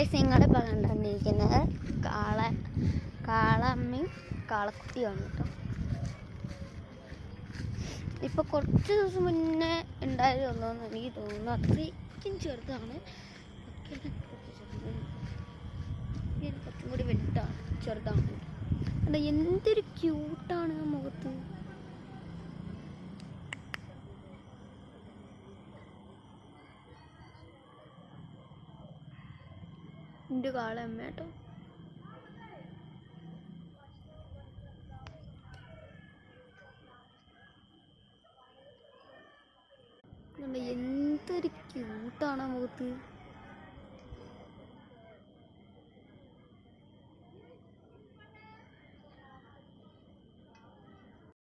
Guys നിങ്ങളിപ്പോൾ കണ്ടുകൊണ്ടിരിക്കുന്നത് കാളമ്മയും കാളക്കുട്ടിയാണ് കേട്ടോ. ഇപ്പോൾ കുറച്ച് ദിവസം മുന്നേ ഉണ്ടായതൊന്നും എനിക്ക് തോന്നുന്നു. അത്രയ്ക്കും ചെറുതാണ്, കുറച്ചും കൂടി വലുതാണ്, ചെറുതാണ്. അല്ല എന്തൊരു ക്യൂട്ടാണ് ആ മുഖത്ത്. എൻ്റെ കാളയമ്മ കേട്ടോ. എന്തൊരു ക്യൂട്ടാണ് ആ മുഖത്ത്.